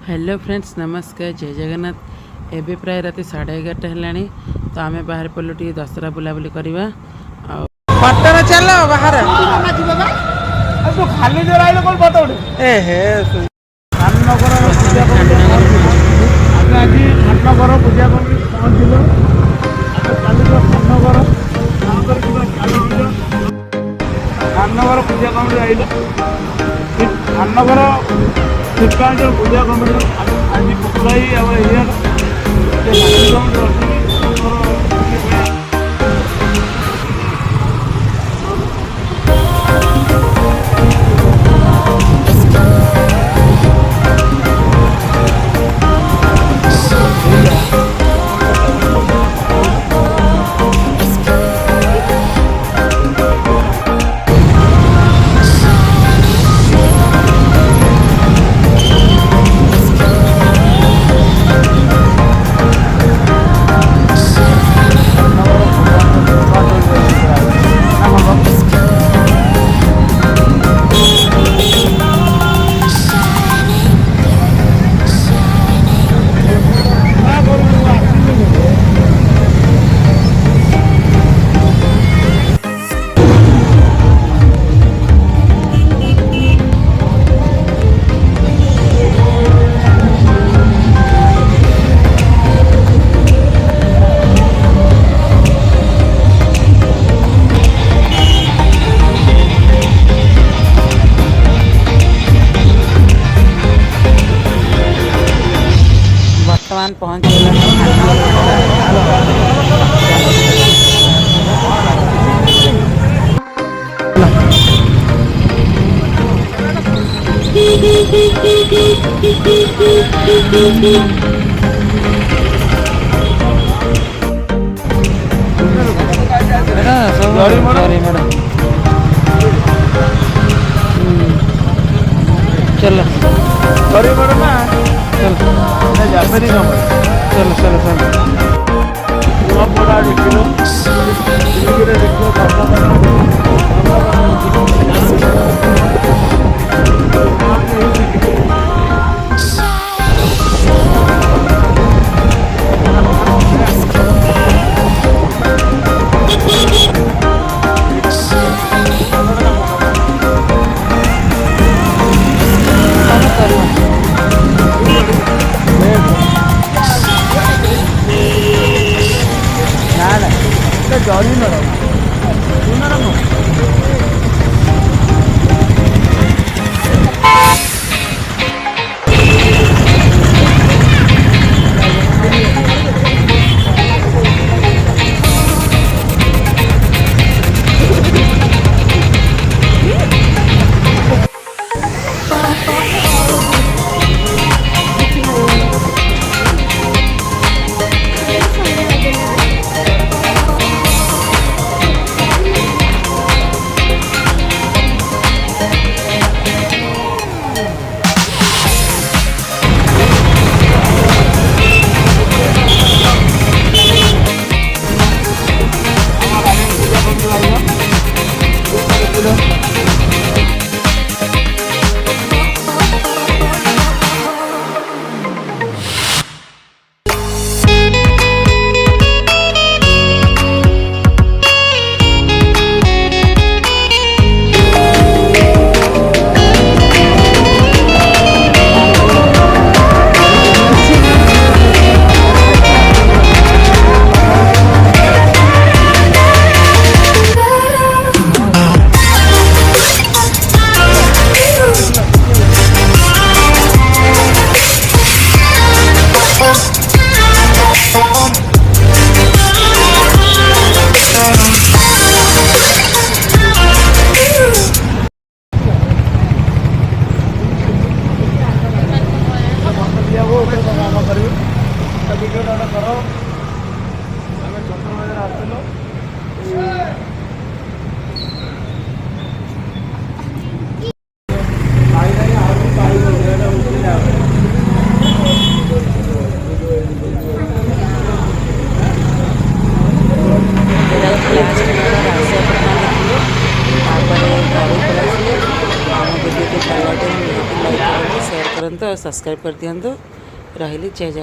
Hello friends नमस्कार जय जगन्नाथ। एबे प्राय राति 11:30 हेलानी तो आम बाहर पड़ू टी दशहरा बुलाबुली करवा। पटन चल बाहर खाली खाननगर पूजा पहुँचल खाननगर पूजा कमिटी आइल खाननगर शिल्पांचल पूजा कमिटी आज पुतलाई वर्तमान पहुँच चलो सॉरी मैडम ना चलो चलो चलो चलो जरी मैडम କରନ୍ତୁ ଆଉ ସବସ୍କ୍ରାଇବ୍ କରିଦିଅନ୍ତୁ। ରହିଲି। ଜୟ ଜଗନ୍ନାଥ।